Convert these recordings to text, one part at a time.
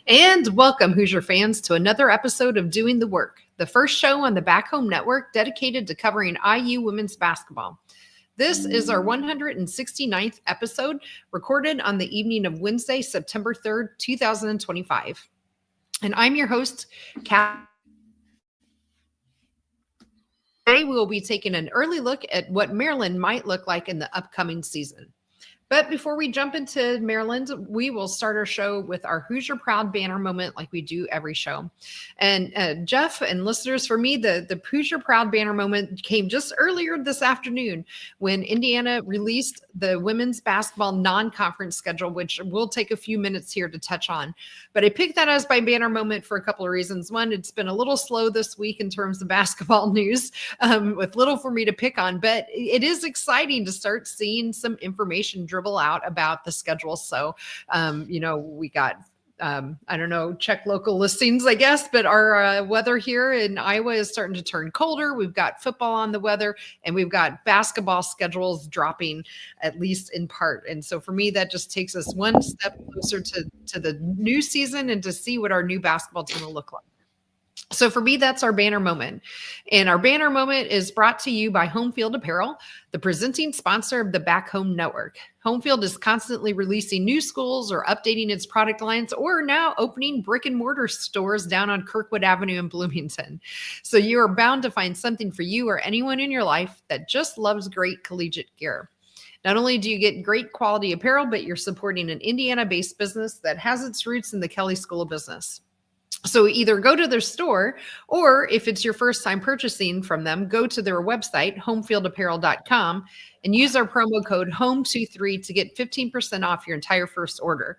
And welcome, Hoosier fans, to another episode of Doing the Work, the first show on the Back Home Network dedicated to covering IU women's basketball. This is our 169th episode, recorded on the evening of Wednesday, September 3rd, 2025. And I'm your host, Kathy. Today, we will be taking an early look at what Maryland might look like in the upcoming season. But before we jump into Maryland, we will start our show with our Hoosier Proud banner moment like we do every show. And Jeff and listeners, for me, the Hoosier Proud banner moment came just earlier this afternoon when Indiana released the women's basketball non-conference schedule, which we'll take a few minutes here to touch on. But I picked that as my banner moment for a couple of reasons. One, it's been a little slow this week in terms of basketball news, with little for me to pick on, but it is exciting to start seeing some information dribble out about the schedule. So, we got, check local listings, I guess, but our weather here in Iowa is starting to turn colder. We've got football on the weather, and we've got basketball schedules dropping, at least in part. And so for me, that just takes us one step closer to the new season and to see what our new basketball team will look like. So for me, that's our banner moment. And our banner moment is brought to you by Home Field Apparel, the presenting sponsor of the Back Home Network. Home Field is constantly releasing new schools or updating its product lines, or now opening brick and mortar stores down on Kirkwood Avenue in Bloomington. So you are bound to find something for you or anyone in your life that just loves great collegiate gear. Not only do you get great quality apparel, but you're supporting an Indiana-based business that has its roots in the Kelley School of Business. So either go to their store, or if it's your first time purchasing from them, go to their website, homefieldapparel.com, and use our promo code HOME23 to get 15% off your entire first order.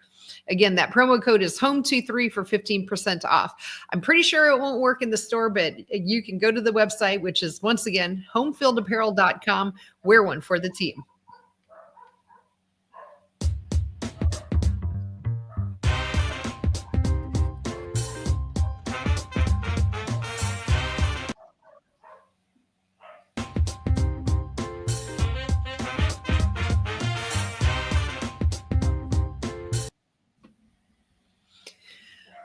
Again, that promo code is HOME23 for 15% off. I'm pretty sure it won't work in the store, but you can go to the website, which is, once again, homefieldapparel.com. Wear one for the team.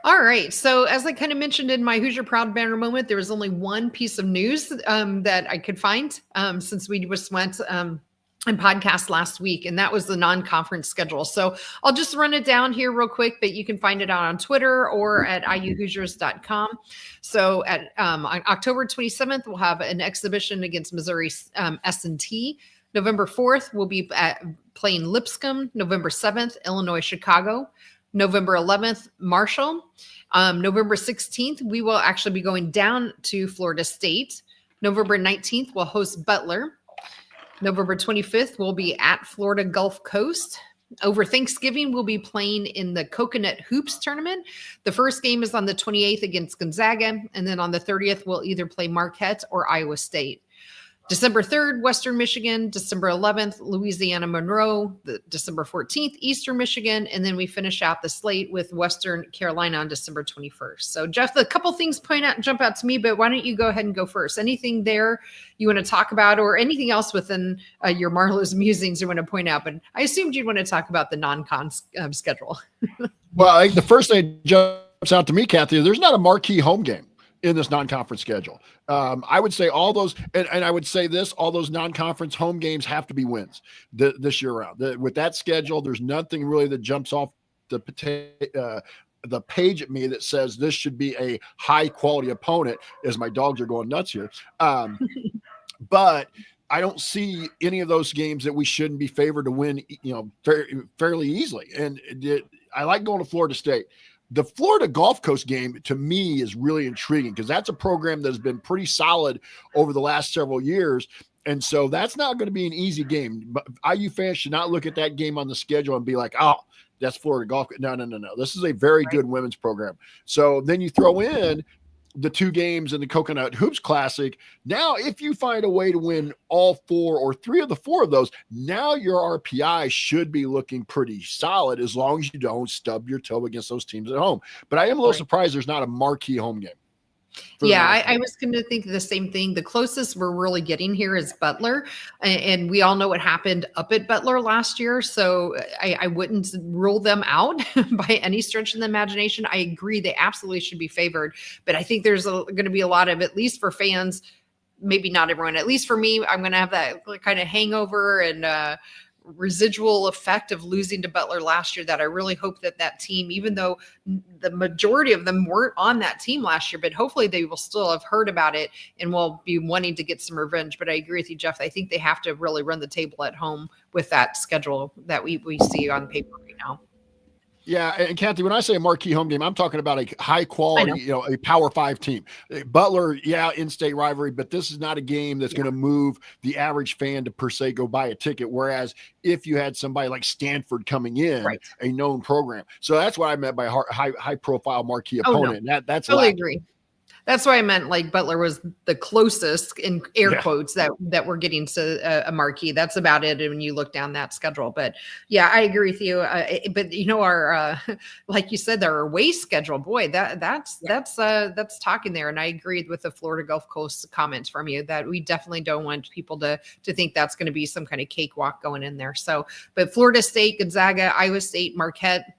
All right. So as I kind of mentioned in my Hoosier Proud banner moment, there was only one piece of news that I could find since we just went and podcast last week, and that was the non-conference schedule. So I'll just run it down here real quick, but you can find it out on Twitter or at iuhoosiers.com. So at on October 27th, we'll have an exhibition against Missouri S&T. November 4th, we'll be playing Lipscomb. November 7th, Illinois, Chicago. November 11th, Marshall. November 16th, we will actually be going down to Florida State. November 19th, we'll host Butler. November 25th, we'll be at Florida Gulf Coast. Over Thanksgiving, we'll be playing in the Coconut Hoops tournament. The first game is on the 28th against Gonzaga, and then on the 30th, we'll either play Marquette or Iowa State. December 3rd, Western Michigan. December 11th, Louisiana Monroe. December 14th, Eastern Michigan. And then we finish out the slate with Western Carolina on December 21st. So, Jeff, a couple things jump out to me, but why don't you go ahead and go first? Anything there you want to talk about, or anything else within your Marlow's musings you want to point out? But I assumed you'd want to talk about the non-con schedule. Well, I think the first thing that jumps out to me, Kathy, there's not a marquee home game in this non-conference schedule. I would say all those, and I would say this, all those non-conference home games have to be wins this year round. With that schedule, there's nothing really that jumps off the page at me that says this should be a high-quality opponent, as my dogs are going nuts here. But I don't see any of those games that we shouldn't be favored to win, fairly easily. And I like going to Florida State. The Florida Gulf Coast game, to me, is really intriguing because that's a program that has been pretty solid over the last several years. And so that's not going to be an easy game. But IU fans should not look at that game on the schedule and be like, oh, that's Florida Gulf. No. This is a very good women's program. So then you throw in the two games in the Coconut Hoops Classic. Now, if you find a way to win all four or three of the four of those, now your RPI should be looking pretty solid as long as you don't stub your toe against those teams at home. But I am a little surprised there's not a marquee home game. Yeah, I was going to think the same thing. The closest we're really getting here is Butler. And we all know what happened up at Butler last year. So I wouldn't rule them out by any stretch of the imagination. I agree they absolutely should be favored. But I think there's going to be a lot of, at least for fans, maybe not everyone, at least for me, I'm going to have that kind of hangover and residual effect of losing to Butler last year, that I really hope that team, even though the majority of them weren't on that team last year, but hopefully they will still have heard about it and will be wanting to get some revenge. But I agree with you, Jeff. I think they have to really run the table at home with that schedule that we see on paper right now. Yeah, and Kathy, when I say a marquee home game, I'm talking about a high quality, a Power 5 team. Butler, yeah, in-state rivalry, but this is not a game that's going to move the average fan to per se go buy a ticket. Whereas if you had somebody like Stanford coming in, a known program, so that's what I meant by high profile marquee opponent. And that's totally agree. That's why I meant like Butler was the closest in air quotes that we're getting to a marquee. That's about it. And when you look down that schedule, but yeah, I agree with you. But you know, our like you said, our away schedule, boy, that's talking there. And I agreed with the Florida Gulf Coast comments from you that we definitely don't want people to think that's going to be some kind of cakewalk going in there. So, but Florida State, Gonzaga, Iowa State, Marquette,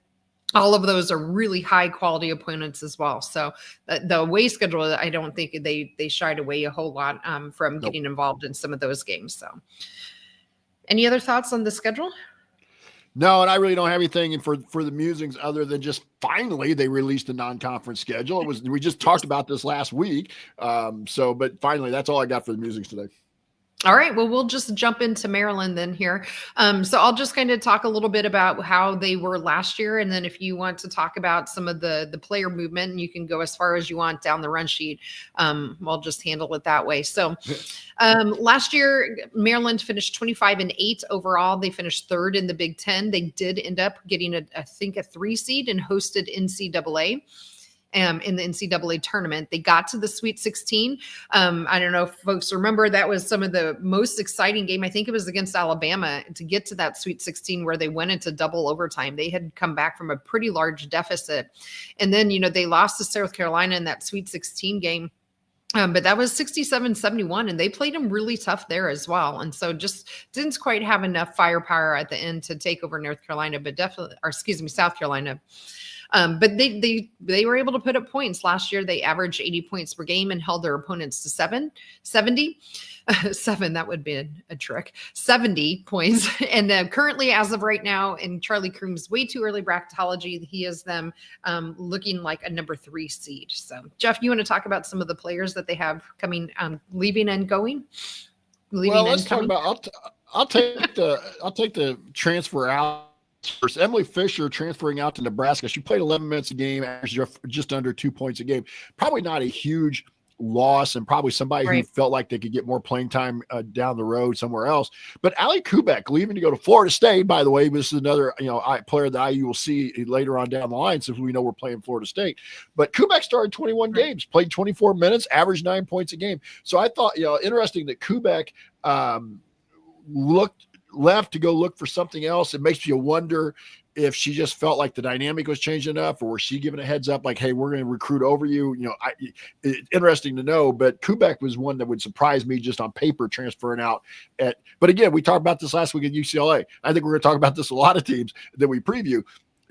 all of those are really high quality opponents as well. So the away schedule, I don't think they shied away a whole lot from getting involved in some of those games. So any other thoughts on the schedule? No, and I really don't have anything for the musings other than just finally they released a non-conference schedule. We just talked about this last week. But finally, that's all I got for the musings today. All right. Well, we'll just jump into Maryland then here. So I'll just kind of talk a little bit about how they were last year. And then if you want to talk about some of the player movement, you can go as far as you want down the run sheet. We'll just handle it that way. So last year, Maryland finished 25-8 overall. They finished third in the Big Ten. They did end up getting, I think, a 3 seed and hosted NCAA. In the NCAA tournament. They got to the Sweet 16. I don't know if folks remember, that was some of the most exciting game. I think it was against Alabama to get to that Sweet 16 where they went into double overtime. They had come back from a pretty large deficit. And then, they lost to South Carolina in that Sweet 16 game. But that was 67-71, and they played them really tough there as well. And so just didn't quite have enough firepower at the end to take over South Carolina. But they were able to put up points. Last year, they averaged 80 points per game and held their opponents to 70. 7, that would be a trick. 70 points. And currently, as of right now, in Charlie Croom's way too early bracketology, he has them looking like a number 3 seed. So, Jeff, you want to talk about some of the players that they have coming, leaving and going? Let's talk about. I'll take the transfer out. First, Emily Fisher transferring out to Nebraska. She played 11 minutes a game, averaged just under 2 points a game. Probably not a huge loss, and probably somebody who felt like they could get more playing time down the road somewhere else. But Ali Kubek leaving to go to Florida State, by the way, this is another player that IU will see later on down the line, since we know we're playing Florida State. But Kubek started 21 games, played 24 minutes, averaged 9 points a game. So I thought, interesting that Kubek left to go look for something else. It makes you wonder if she just felt like the dynamic was changing enough, or was she given a heads up like, hey, we're going to recruit over you? It's interesting to know, but Kubek was one that would surprise me just on paper transferring out but again, we talked about this last week at UCLA. I think we're going to talk about this a lot of teams that we preview.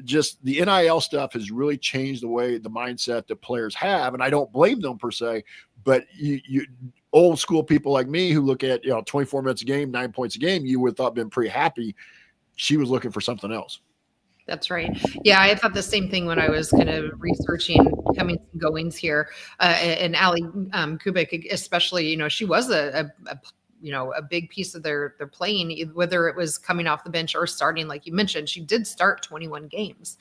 Just the NIL stuff has really changed the mindset that players have. And I don't blame them per se, but you old school people like me who look at 24 minutes a game, 9 points a game, you would have thought been pretty happy. She was looking for something else. That's right. Yeah, I thought the same thing when I was kind of researching comings and goings here. And Ali Kubik, especially, she was a big piece of their playing, whether it was coming off the bench or starting. Like you mentioned, she did start 21 games.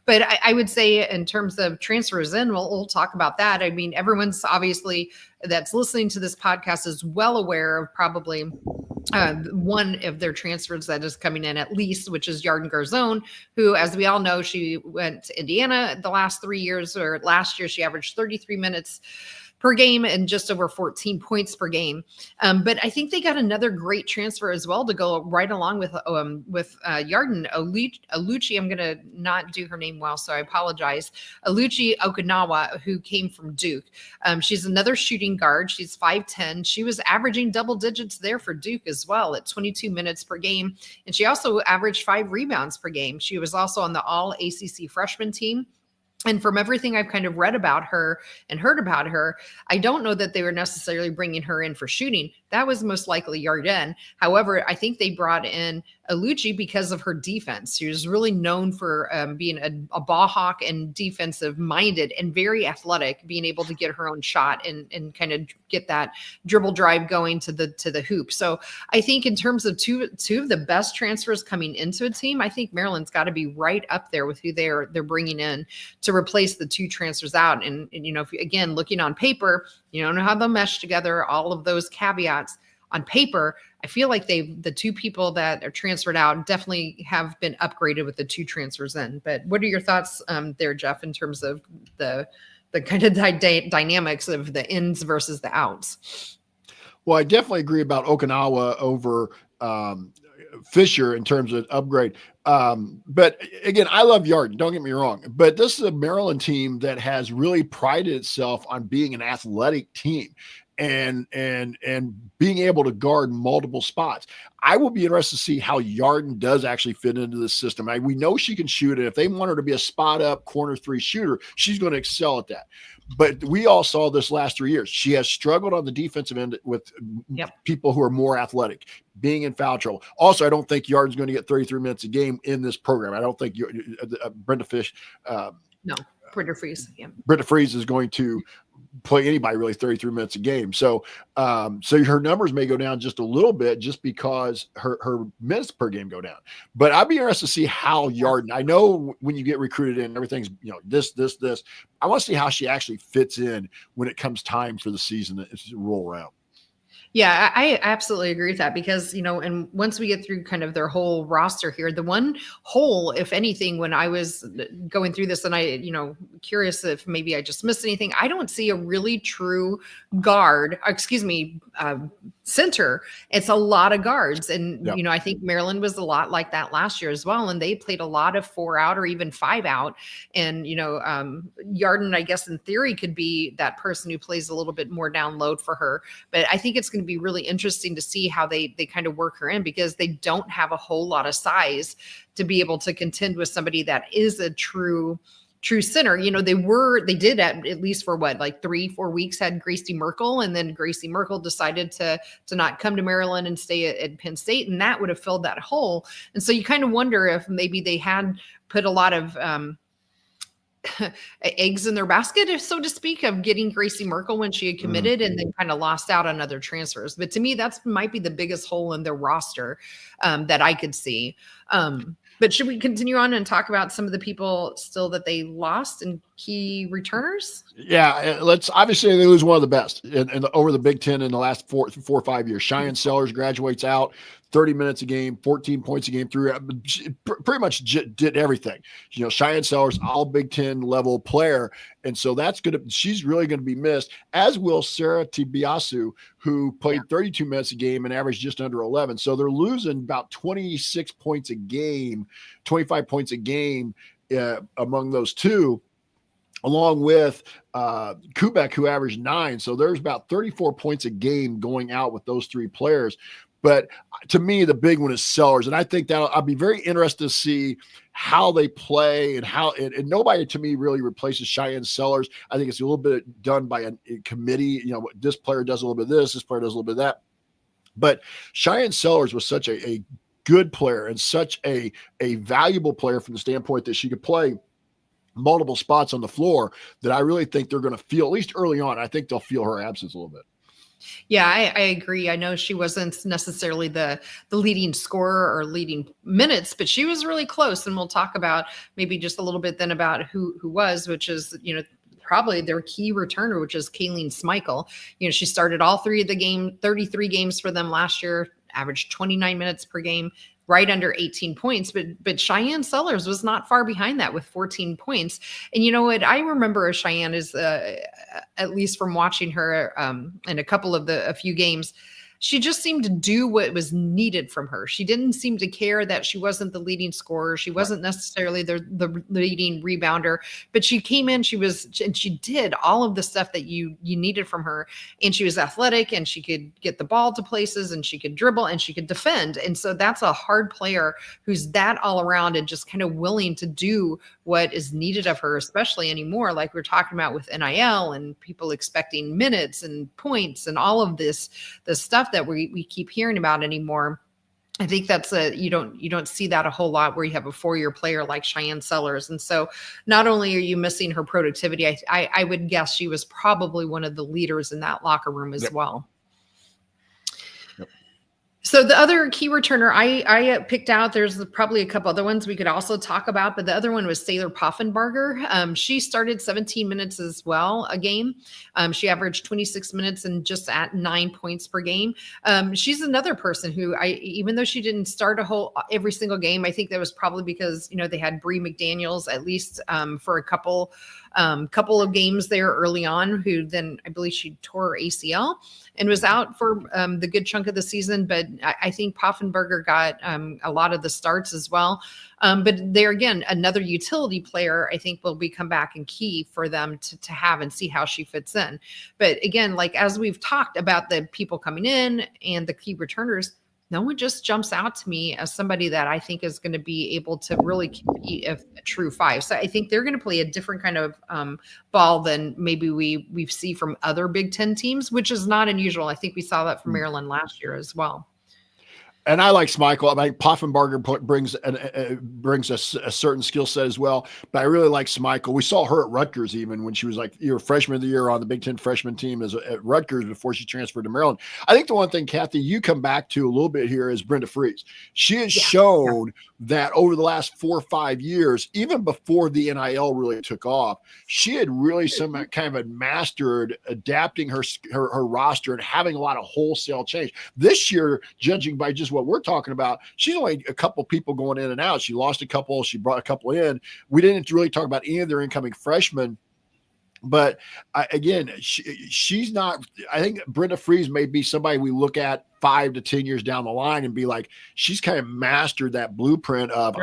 But I would say in terms of transfers in, we'll talk about that. I mean, everyone's obviously that's listening to this podcast is well aware of probably one of their transfers that is coming in at least, which is Yarden Garzone, who, as we all know, she went to Indiana the last 3 years, or last year she averaged 33 minutes per game and just over 14 points per game. But I think they got another great transfer as well to go right along with Yarden Aluchi. I'm going to not do her name well, so I apologize. Aluchi Okinawa, who came from Duke. She's another shooting guard. She's 5'10". She was averaging double digits there for Duke as well at 22 minutes per game. And she also averaged 5 rebounds per game. She was also on the all ACC freshman team. And from everything I've kind of read about her and heard about her, I don't know that they were necessarily bringing her in for shooting. That was most likely Yarden. However, I think they brought in Aluchi because of her defense. She was really known for being a ball hawk and defensive minded and very athletic, being able to get her own shot and kind of get that dribble drive going to the hoop. So I think in terms of two of the best transfers coming into a team, I think Maryland's got to be right up there with who they're bringing in to replace the 2 transfers out. And if you, again, looking on paper, you don't know how they'll mesh together, all of those caveats on paper. I feel like the 2 people that are transferred out definitely have been upgraded with the 2 transfers in. But what are your thoughts there, Jeff, in terms of the kind of dynamics of the ins versus the outs? Well, I definitely agree about Okinawa over Fisher in terms of upgrade. But again, I love Yarden, don't get me wrong, but this is a Maryland team that has really prided itself on being an athletic team and being able to guard multiple spots. I will be interested to see how Yarden does actually fit into this system. We know she can shoot, and if they want her to be a spot up corner 3 shooter, she's going to excel at that. But we all saw this last 3 years. She has struggled on the defensive end with people who are more athletic, being in foul trouble. Also, I don't think Yarden's going to get 33 minutes a game in this program. I don't think Brenda Fish. Britta Freeze. Yeah. Britta Freeze is going to play anybody really 33 minutes a game. So her numbers may go down just a little bit just because her minutes per game go down. But I'd be interested to see how Yarden, I know when you get recruited in, everything's, this. I want to see how she actually fits in when it comes time for the season to roll around. Yeah, I absolutely agree with that because, and once we get through kind of their whole roster here, the one hole, if anything, when I was going through this and I, curious if maybe I just missed anything, I don't see a really true center. It's a lot of guards. And, I think Maryland was a lot like that last year as well. And they played a lot of 4 out or even 5 out. And, Yarden, I guess in theory could be that person who plays a little bit more down load for her. But I think it's going to be really interesting to see how they kind of work her in because they don't have a whole lot of size to be able to contend with somebody that is a true center. They did at least for 3-4 weeks had Gracie Merkel, and then Gracie Merkel decided to not come to Maryland and stay at Penn State, and that would have filled that hole. And so you kind of wonder if maybe they had put a lot of eggs in their basket, so to speak, of getting Gracie Merkel when she had committed and then kind of lost out on other transfers. But to me, that's might be the biggest hole in their roster that I could see. But should we continue on and talk about some of the people still that they lost and key returners? Yeah, obviously they lose one of the best over the Big Ten in the last 4 or 5 years. Cheyenne Sellers graduates out, 30 minutes a game, 14 points a game, pretty much did everything. Cheyenne Sellers, all Big Ten level player. And so she's really going to be missed, as will Sarah Tibiasu, who played 32 minutes a game and averaged just under 11. So they're losing about 26 points a game, 25 points a game among those 2. Along with Kubek, who averaged 9. So there's about 34 points a game going out with those 3 players. But to me, the big one is Sellers. And I think I'll be very interested to see how they play and and nobody to me really replaces Cheyenne Sellers. I think it's a little bit done by a committee. This player does a little bit of this player does a little bit of that. But Cheyenne Sellers was such a good player and such a valuable player from the standpoint that she could play multiple spots on the floor that I really think they're going to feel, at least early on, I think they'll feel her absence a little bit. Yeah, I agree. I know she wasn't necessarily the leading scorer or leading minutes, but she was really close. And we'll talk about maybe just a little bit then about who was, which is, probably their key returner, which is Kayleen Smichael. She started all 33 games for them last year, averaged 29 minutes per game, right under 18 points, but Cheyenne Sellers was not far behind that with 14 points. And you know what I remember of Cheyenne is, at least from watching her in a few games, she just seemed to do what was needed from her. She didn't seem to care that she wasn't the leading scorer. She wasn't necessarily the leading rebounder, but she came in, and she did all of the stuff that you needed from her. And she was athletic, and she could get the ball to places, and she could dribble, and she could defend. And so that's a hard player who's that all around and just kind of willing to do what is needed of her, especially anymore, like we're talking about with NIL and people expecting minutes and points and all of the stuff that we keep hearing about anymore. I think that's you don't see that a whole lot where you have a 4-year player like Cheyenne Sellers. And so not only are you missing her productivity, I would guess she was probably one of the leaders in that locker room as well. So the other key returner I picked out, there's probably a couple other ones we could also talk about, but the other one was Saylor Poffenbarger. She started 17 minutes as well a game. She averaged 26 minutes and just at 9 points per game. She's another person who even though she didn't start every single game, I think that was probably because, they had Bree McDaniels at least for a couple of games there early on, who then I believe she tore her ACL and was out for the good chunk of the season. But I think Poffenbarger got a lot of the starts as well. But there again, another utility player, I think will come back and key for them to have and see how she fits in. But again, like as we've talked about the people coming in and the key returners, no one just jumps out to me as somebody that I think is going to be able to really compete a true 5. So I think they're going to play a different kind of ball than maybe we see from other Big Ten teams, which is not unusual. I think we saw that from Maryland last year as well. And I like Schmeichel. I mean, Poffenbarger brings a certain skill set as well. But I really like Schmeichel. We saw her at Rutgers even when she was like freshman of the year on the Big Ten freshman team at Rutgers before she transferred to Maryland. I think the one thing, Kathy, you come back to a little bit here is Brenda Fries. She has shown that over the last 4 or 5 years, even before the NIL really took off, she had really mastered adapting her roster and having a lot of wholesale change. This year, judging by just what we're talking about, she's only a couple people going in and out. She lost a couple, she brought a couple in. We didn't really talk about any of their incoming freshmen. But she's not. I think Brenda Fries may be somebody we look at 5 to 10 years down the line and be like, she's kind of mastered that blueprint of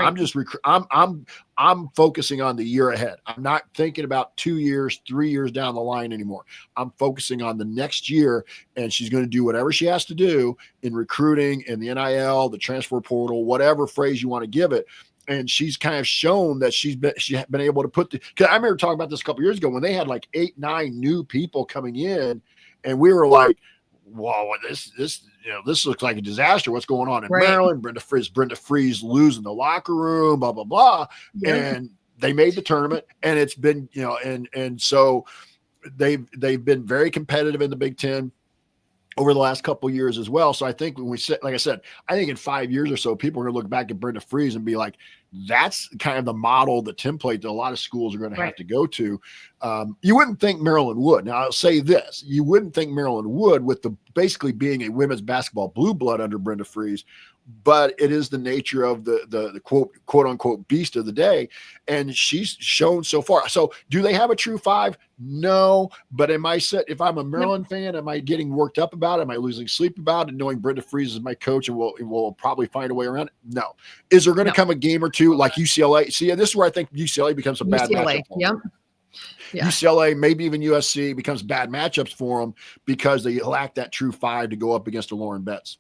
I'm focusing on the year ahead. I'm not thinking about 2 years, 3 years down the line anymore. I'm focusing on the next year, and she's going to do whatever she has to do in recruiting, in the NIL, the transfer portal, whatever phrase you want to give it. And she's kind of shown that she's been able to because I remember talking about this a couple years ago when they had like 8, 9 new people coming in, and we were like, "Whoa, this looks like a disaster. What's going on in Maryland?" Brenda Fries losing the locker room, blah blah blah, and they made the tournament, and it's been and so they've been very competitive in the Big Ten over the last couple of years as well. So I think when like I said, I think in 5 years or so, people are going to look back at Brenda Fries and be like, that's kind of the model, the template that a lot of schools are going to have to go to. You wouldn't think Maryland would. Now I'll say this, you wouldn't think Maryland would with basically being a women's basketball blue blood under Brenda Fries, but it is the nature of the quote unquote beast of the day. And she's shown so far. So do they have a true 5? No, but if I'm a Maryland fan, am I getting worked up about it? Am I losing sleep about it, knowing Brenda Fries is my coach and will probably find a way around it? No. Is there going to come a game or two like UCLA? See, this is where I think UCLA becomes a bad matchup. Yeah. UCLA, maybe even USC becomes bad matchups for them because they lack that true 5 to go up against a Lauren Betts.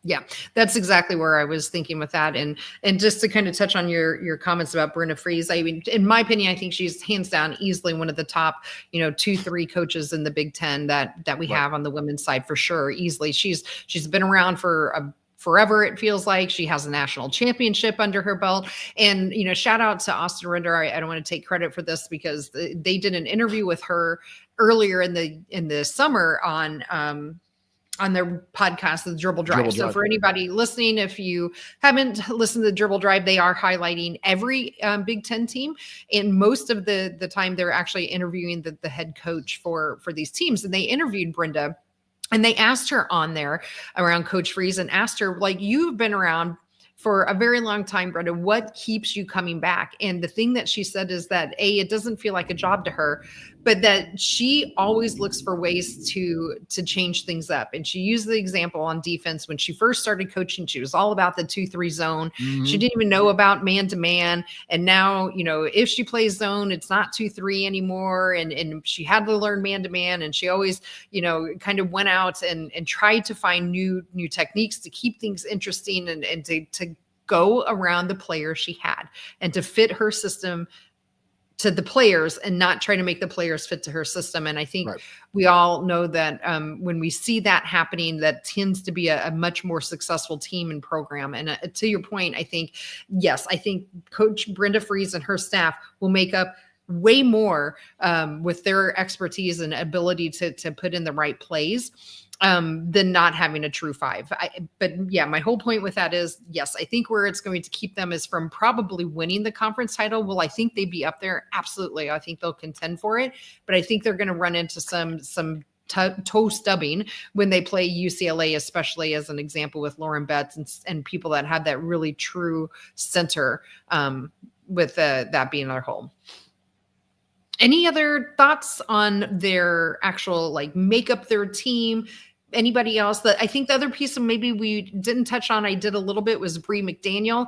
Yeah, that's exactly where I was thinking with that. And just to kind of touch on your comments about Brenda Fries, I mean, in my opinion, I think she's hands down easily one of the top, 2-3 coaches in the Big Ten that we have on the women's side for sure. Easily. She's been around for forever. It feels like she has a national championship under her belt. And, shout out to Austin Rinder. I don't want to take credit for this because they did an interview with her earlier in the summer on their podcast, The Dribble Drive. So for anybody listening, if you haven't listened to The Dribble Drive, they are highlighting every Big Ten team. And most of the time they're actually interviewing the head coach for these teams. And they interviewed Brenda and they asked her on there around Coach Fries and asked her, like, you've been around for a very long time, Brenda, what keeps you coming back? And the thing that she said is that it doesn't feel like a job to her, but that she always looks for ways to change things up. And she used the example on defense when she first started coaching. She was all about the 2-3 zone. Mm-hmm. She didn't even know about man-to-man. And now, if she plays zone, it's not 2-3 anymore. And she had to learn man-to-man. And she always, kind of went out and tried to find new techniques to keep things interesting and to go around the players she had and to fit her system to the players and not try to make the players fit to her system. And I think we all know that when we see that happening, that tends to be a much more successful team and program. And to your point, I think Coach Brenda Fries and her staff will make up way more with their expertise and ability to put in the right plays than not having a true five. My whole point with that is, yes, I think where it's going to keep them is from probably winning the conference title. Will I think they'd be up there? Absolutely. I think they'll contend for it, but I think they're going to run into some toe stubbing when they play UCLA, especially as an example with Lauren Betts and people that had that really true center with that being their home. Any other thoughts on their actual make up their team? Anybody else? That I think the other piece of maybe we didn't touch on, I did a little bit, was Bree McDaniel.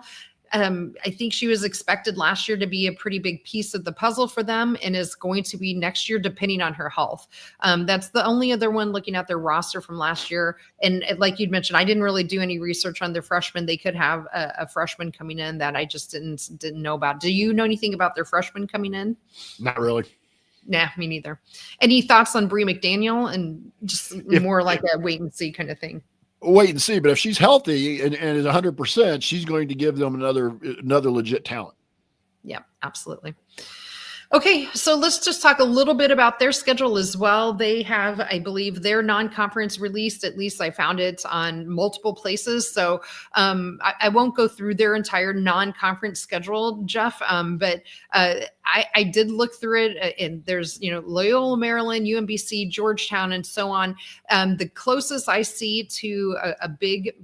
I think she was expected last year to be a pretty big piece of the puzzle for them and is going to be next year, depending on her health. That's the only other one looking at their roster from last year. And like you'd mentioned, I didn't really do any research on their freshmen. They could have a freshman coming in that I just didn't know about. Do you know anything about their freshmen coming in? Not really. Nah, me neither. Any thoughts on Bree McDaniel and just more like a wait and see kind of thing? Wait and see, but if she's healthy and is 100%, she's going to give them another legit talent. Yeah, absolutely. Okay, so let's just talk a little bit about their schedule as well. They have, I believe, their non-conference released. At least I found it on multiple places. So I won't go through their entire non-conference schedule, Jeff, but I did look through it. And there's, Loyola Maryland, UMBC, Georgetown, and so on. The closest I see to a big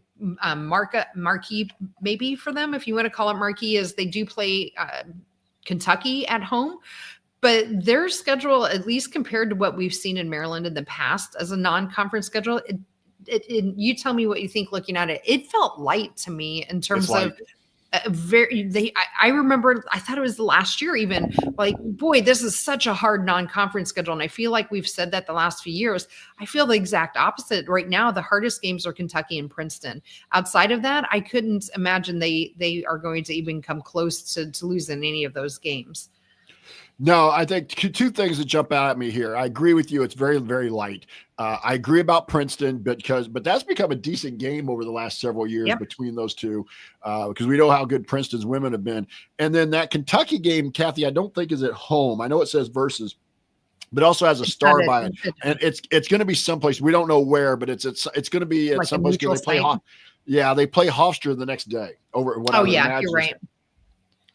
marquee, maybe for them, if you want to call it marquee, is they do play Kentucky at home, but their schedule, at least compared to what we've seen in Maryland in the past as a non-conference schedule, you tell me what you think looking at it. It felt light to me in terms of I remember, I thought it was last year even, boy, this is such a hard non-conference schedule. And I feel like we've said that the last few years. I feel the exact opposite. Right now, the hardest games are Kentucky and Princeton. Outside of that, I couldn't imagine they are going to even come close to losing any of those games. No, I think two things that jump out at me here. I agree with you. It's very, very light. I agree about Princeton, but that's become a decent game over the last several years between those two, because we know how good Princeton's women have been. And then that Kentucky game, Kathy, I don't think is at home. I know it says versus, but also has a star by it, and it's going to be someplace we don't know where, but it's going to be at someplace. They play they play Hofstra the next day over. Oh yeah, you're right.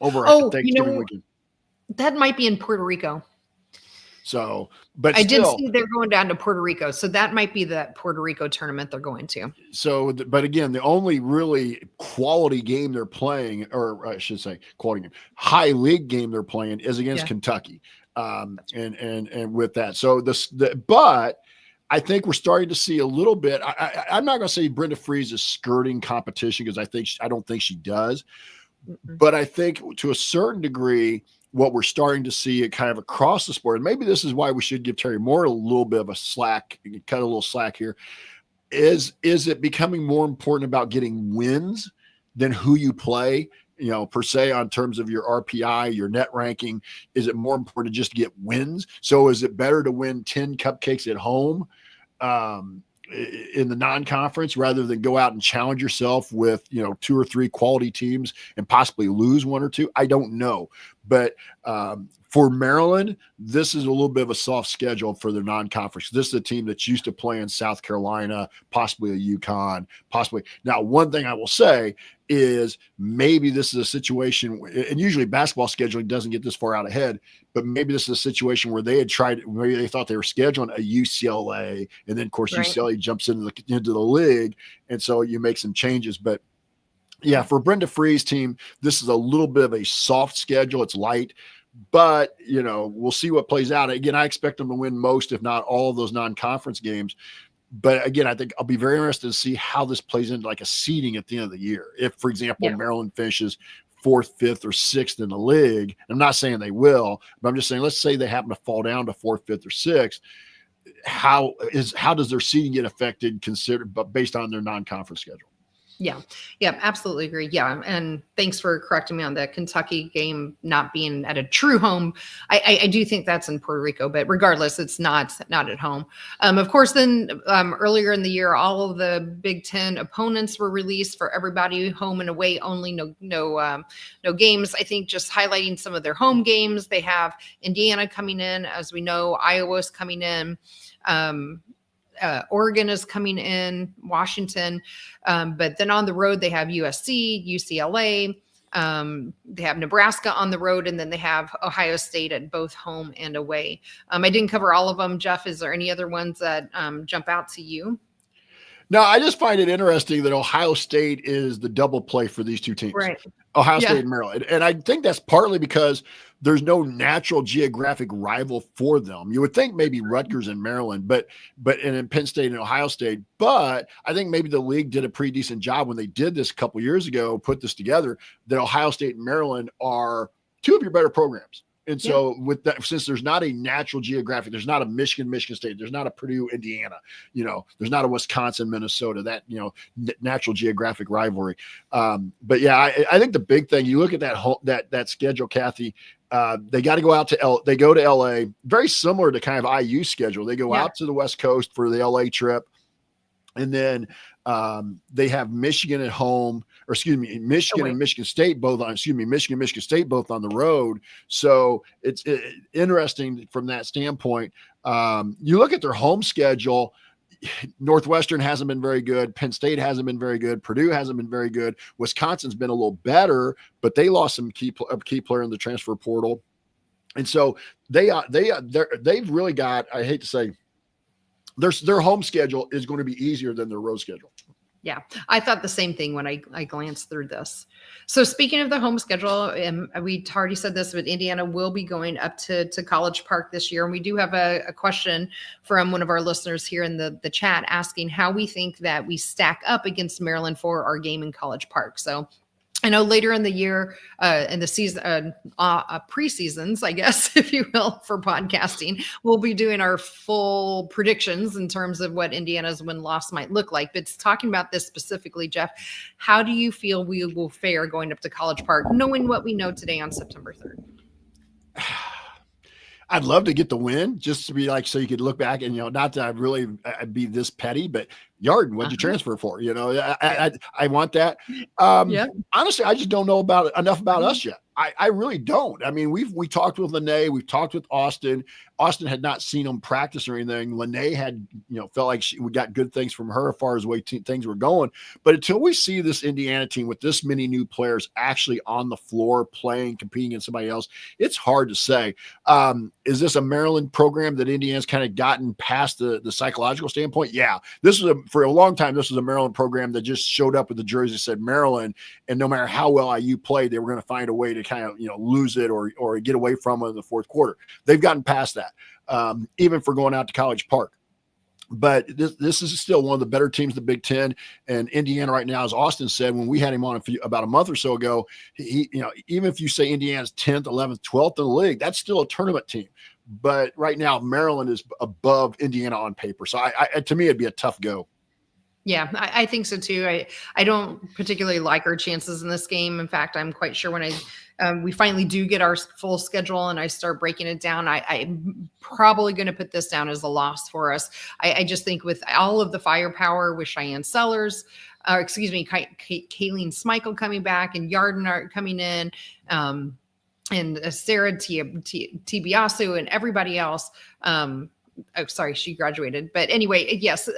Over Thanksgiving weekend. That might be in Puerto Rico. So, but I did see they're going down to Puerto Rico. So that might be the Puerto Rico tournament they're going to. So, but again, the only really quality game they're playing, or I should say quality game, high league game they're playing is against Kentucky. And with that. So but I think we're starting to see a little bit. I'm not going to say Brenda Fries is skirting competition, because I don't think she does. Mm-hmm. But I think to a certain degree, what we're starting to see kind of across the sport, and maybe this is why we should give Terry Moore a little bit of a slack, cut a little slack here, is it becoming more important about getting wins than who you play, per se, on terms of your RPI, your net ranking? Is it more important to just get wins? So is it better to win 10 cupcakes at home in the non-conference rather than go out and challenge yourself with, 2 or 3 quality teams and possibly lose 1 or 2? I don't know. But for Maryland, this is a little bit of a soft schedule for their non-conference. This is a team that's used to playing South Carolina, possibly a UConn, possibly. Now, one thing I will say is maybe this is a situation, and usually basketball scheduling doesn't get this far out ahead, but maybe this is a situation where they thought they were scheduling a UCLA, and then of course UCLA jumps into the league, and so you make some changes. But Yeah, for Brenda Free's team, this is a little bit of a soft schedule. It's light, but we'll see what plays out. Again, I expect them to win most, if not all, of those non-conference games. But again, I think I'll be very interested to see how this plays into like a seeding at the end of the year. If, for example, Maryland finishes 4th, 5th, or 6th in the league, I'm not saying they will, but I'm just saying, let's say they happen to fall down to 4th, 5th, or 6th. How does their seeding get affected but based on their non-conference schedule? Yeah, absolutely agree. Yeah, and thanks for correcting me on the Kentucky game not being at a true home. I do think that's in Puerto Rico, but regardless, it's not at home. Of course, then earlier in the year, all of the Big Ten opponents were released for everybody, home and away only, no games. I think just highlighting some of their home games. They have Indiana coming in, as we know, Iowa's coming in. Oregon is coming in, Washington, but then on the road they have USC, UCLA, they have Nebraska on the road, and then they have Ohio State at both home and away. I didn't cover all of them. Jeff, is there any other ones that jump out to you? No, I just find it interesting that Ohio State is the double play for these two teams, right? Ohio State and Maryland. And I think that's partly because there's no natural geographic rival for them. You would think maybe Rutgers and Maryland, but in Penn State and Ohio State. But I think maybe the league did a pretty decent job when they did this a couple years ago, put this together, that Ohio State and Maryland are two of your better programs. And so with that, since there's not a natural geographic, there's not a Michigan State, there's not a Purdue, Indiana, there's not a Wisconsin, Minnesota, that, natural geographic rivalry. But yeah, I think the big thing, you look at that schedule, Kathy, they got to go out to they go to LA, very similar to kind of IU schedule. They go out to the West Coast for the LA trip. And then they have Michigan at home, Michigan and Michigan State both on, Michigan State both on the road. So it's interesting from that standpoint. You look at their home schedule. Northwestern hasn't been very good. Penn State hasn't been very good. Purdue hasn't been very good. Wisconsin's been a little better, but they lost some key player in the transfer portal. And so they've really got, I hate to say, their home schedule is going to be easier than their road schedule. Yeah, I thought the same thing when I glanced through this. So speaking of the home schedule, we already said this, but Indiana will be going up to College Park this year. And we do have a question from one of our listeners here in the chat asking how we think that we stack up against Maryland for our game in College Park. So I know later in the year, in the season, pre-seasons, I guess, if you will, for podcasting, we'll be doing our full predictions in terms of what Indiana's win-loss might look like. But talking about this specifically, Jeff, how do you feel we will fare going up to College Park, knowing what we know today on September 3rd? I'd love to get the win, just to be like, so you could look back and, not that I'd be this petty, but Yarden, what'd you transfer for? I want that. Honestly, I just don't know enough about us yet. I really don't. I mean, we talked with Lene, we've talked with Austin. Austin had not seen him practice or anything. Lene had, felt like we got good things from her as far as the way things were going. But until we see this Indiana team with this many new players actually on the floor playing, competing against somebody else, it's hard to say. Is this a Maryland program that Indiana's kind of gotten past the psychological standpoint? Yeah, for a long time, this was a Maryland program that just showed up with the jersey that said Maryland, and no matter how well IU played, they were going to find a way to kind of lose it or get away from it in the fourth quarter. They've gotten past that, even for going out to College Park. But this is still one of the better teams in the Big Ten, and Indiana right now, as Austin said when we had him on about a month or so ago, he even if you say Indiana's 10th, 11th, 12th in the league, that's still a tournament team. But right now, Maryland is above Indiana on paper. So to me, it'd be a tough go. Yeah, I think so too. I don't particularly like our chances in this game. In fact, I'm quite sure when we finally do get our full schedule and I start breaking it down, I'm probably going to put this down as a loss for us. I just think with all of the firepower with Cheyenne Sellers, Kayleen Smeichel coming back and Yarden are coming in, and Sarah Tibiasu and everybody else, oh, sorry, she graduated. But anyway, yes,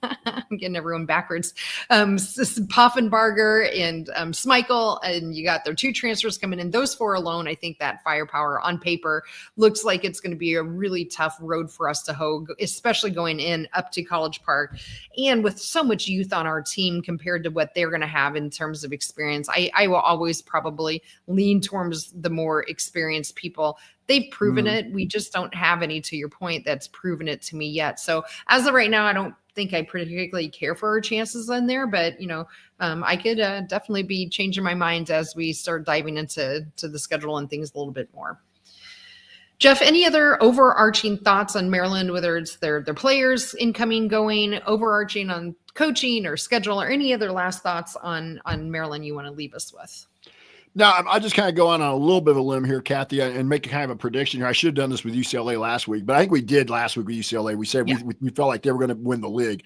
I'm getting everyone backwards. Poffenbarger and Schmeichel, and you got their 2 transfers coming in. Those 4 alone, I think that firepower on paper looks like it's going to be a really tough road for us to hoe, especially going in up to College Park. And with so much youth on our team compared to what they're going to have in terms of experience, I will always probably lean towards the more experienced people. They've proven it. We just don't have any, to your point, that's proven it to me yet. So as of right now, I don't think I particularly care for our chances in there, but I could definitely be changing my mind as we start diving into the schedule and things a little bit more. Jeff, any other overarching thoughts on Maryland, whether it's their players incoming, going, overarching on coaching or schedule, or any other last thoughts on Maryland you want to leave us with? Now, I'll just kind of go on a little bit of a limb here, Kathy, and make a kind of a prediction here. I should have done this with UCLA last week, but I think we did last week with UCLA. We said we felt like they were going to win the league.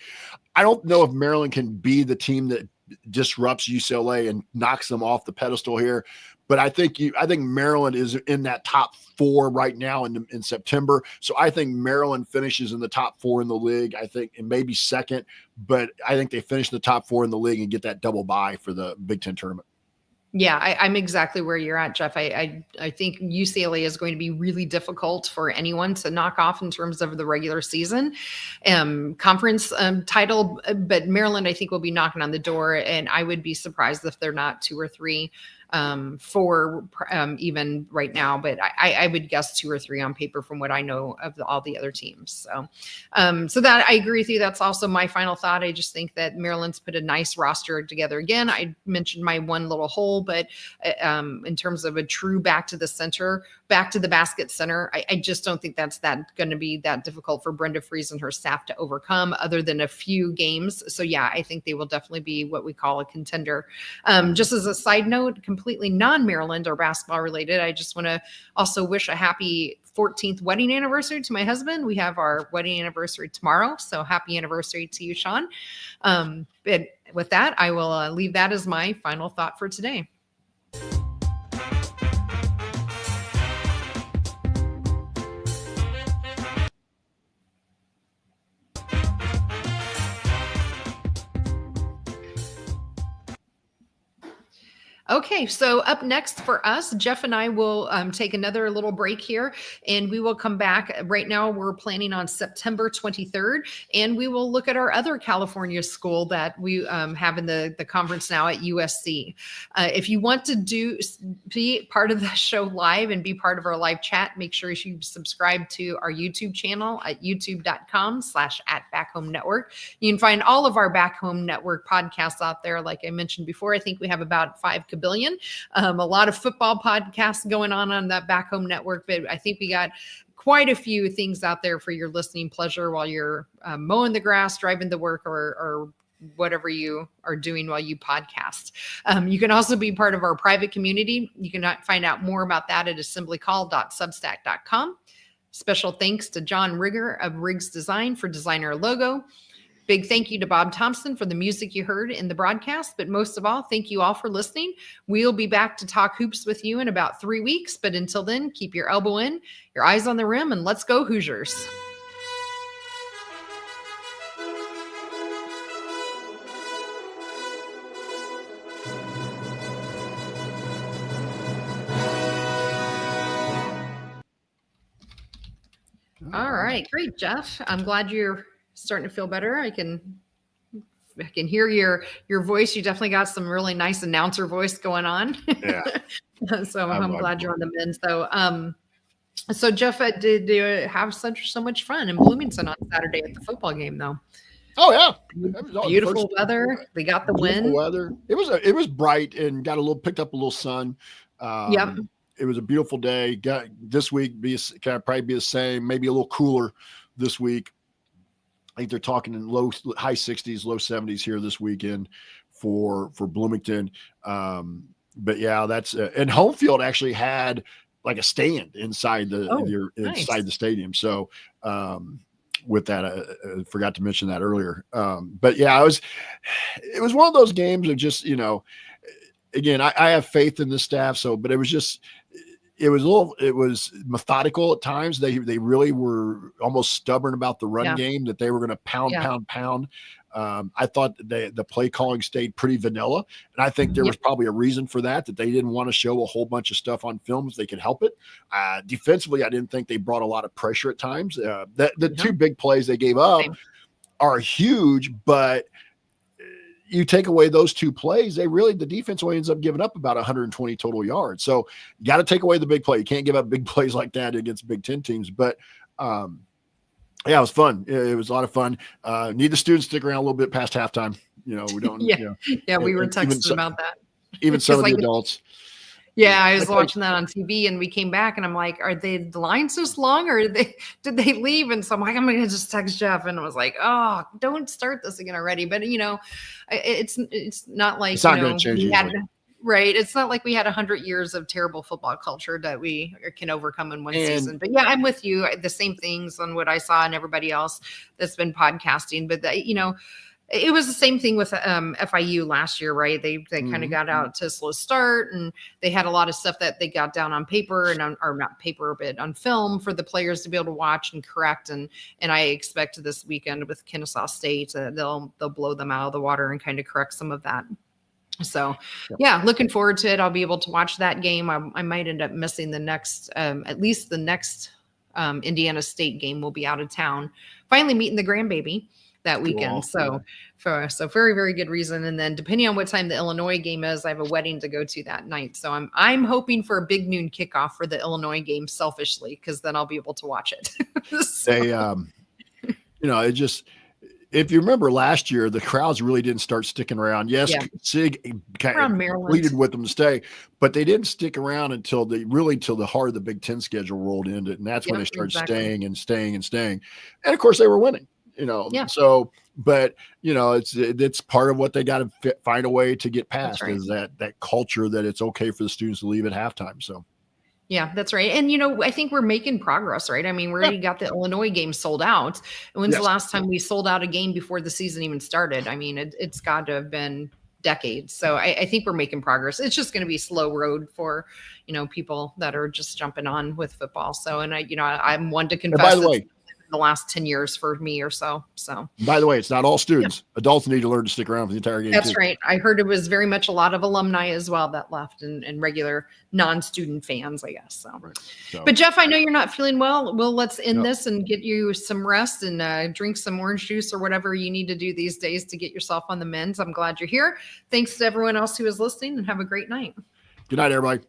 I don't know if Maryland can be the team that disrupts UCLA and knocks them off the pedestal here, but I think Maryland is in that top 4 right now in September. So I think Maryland finishes in the top 4 in the league. I think, and maybe second, but I think they finish in the top 4 in the league and get that double bye for the Big Ten tournament. Yeah, I'm exactly where you're at, Jeff. I think UCLA is going to be really difficult for anyone to knock off in terms of the regular season conference title. But Maryland, I think, will be knocking on the door, and I would be surprised if they're not 2 or 3 4 even right now, but I would guess 2 or 3 on paper from what I know of all the other teams. So that I agree with you. That's also my final thought. I just think that Maryland's put a nice roster together. Again, I mentioned my one little hole, but in terms of a true back to the basket center, I just don't think that's going to be that difficult for Brenda Fries and her staff to overcome, other than a few games. So yeah, I think they will definitely be what we call a contender. Just as a side note, completely non-Maryland or basketball related, I just want to also wish a happy 14th wedding anniversary to my husband. We have our wedding anniversary tomorrow, so happy anniversary to you, Sean. But with that, I will leave that as my final thought for today. Okay, so up next for us, Jeff and I will take another little break here, and we will come back. Right now, we're planning on September 23rd, and we will look at our other California school that we have in the conference now at USC. If you want to be part of the show live and be part of our live chat, make sure you subscribe to our YouTube channel at youtube.com/@BackHomeNetwork. You can find all of our Back Home Network podcasts out there. Like I mentioned before, I think we have about 5 billion. A lot of football podcasts going on that Back Home Network, but I think we got quite a few things out there for your listening pleasure while you're mowing the grass, driving to work, or whatever you are doing while you podcast. You can also be part of our private community. You can find out more about that at assemblycall.substack.com. Special thanks to John Rigger of Riggs Design for designing our logo. Big thank you to Bob Thompson for the music you heard in the broadcast. But most of all, thank you all for listening. We'll be back to talk hoops with you in about 3 weeks. But until then, keep your elbow in, your eyes on the rim, and let's go Hoosiers. All right, great, Jeff. I'm glad you're starting to feel better. I can hear your voice. You definitely got some really nice announcer voice going on. Yeah. So I'm glad you're on the mend. So Jeff, did you have so much fun in Bloomington on Saturday at the football game though? Oh yeah, beautiful weather. They got the win. Weather. It was bright and picked up a little sun. Yep. It was a beautiful day. This week probably be the same, maybe a little cooler this week. I think they're talking in high 60s, low 70s here this weekend for Bloomington. But yeah, that's and home field actually had like a stand inside inside the stadium. So with that, I forgot to mention that earlier. But yeah, it was one of those games of just, again, I have faith in the staff. But it was just, it was methodical at times. They really were almost stubborn about the run game, that they were going to pound. I thought the play calling stayed pretty vanilla, and I think there was probably a reason for that they didn't want to show a whole bunch of stuff on film if they could help it. Defensively, I didn't think they brought a lot of pressure at times. The two big plays they gave up are huge, but you take away those two plays, the defense only ends up giving up about 120 total yards. So you got to take away the big play. You can't give up big plays like that against Big Ten teams. But yeah, it was fun. It was a lot of fun. Need the students to stick around a little bit past halftime. We don't. We were texting about that. Even some of the adults. Yeah, I was watching that on TV, and we came back, and I'm like, "Are the lines this long, or did they leave?" And so I'm like, "I'm gonna just text Jeff," and I was like, "Oh, don't start this again already." But it's not like it's not going to change. Right. It's not like we had 100 years of terrible football culture that we can overcome in one season. But yeah, I'm with you. The same things on what I saw and everybody else that's been podcasting. But it was the same thing with FIU last year, right? They kind of got out to a slow start, and they had a lot of stuff that they got down on paper or not paper, but on film for the players to be able to watch and correct. And I expect this weekend with Kennesaw State, they'll blow them out of the water and kind of correct some of that. So yeah, looking forward to it. I'll be able to watch that game. I might end up missing the next, at least the next Indiana State game. Will be out of town. Finally meeting the grandbaby that weekend. Cool. So very, very good reason. And then depending on what time the Illinois game is, I have a wedding to go to that night. So I'm hoping for a big noon kickoff for the Illinois game selfishly, because then I'll be able to watch it. It just, if you remember last year, the crowds really didn't start sticking around. Yes, SIG kind of pleaded with them to stay, but they didn't stick around until the heart of the Big Ten schedule rolled into it. And that's when they started staying. And of course they were winning. So, but it's part of what they got to find a way to get past is that culture that it's okay for the students to leave at halftime. So, yeah, that's right. And, I think we're making progress, right? I mean, we already got the Illinois game sold out. And when's the last time we sold out a game before the season even started? I mean, it's got to have been decades. So I think we're making progress. It's just going to be a slow road for, people that are just jumping on with football. So, and I'm one to confess. And by the way, the last 10 years for me or so. By the way, it's not all students. Adults need to learn to stick around for the entire game. That's right. I heard it was very much a lot of alumni as well that left and regular non-student fans, I guess. So. But Jeff, I know you're not feeling well. Well, let's end this and get you some rest and drink some orange juice or whatever you need to do these days to get yourself on the mend. I'm glad you're here. Thanks to everyone else who is listening, and have a great night. Good night, everybody.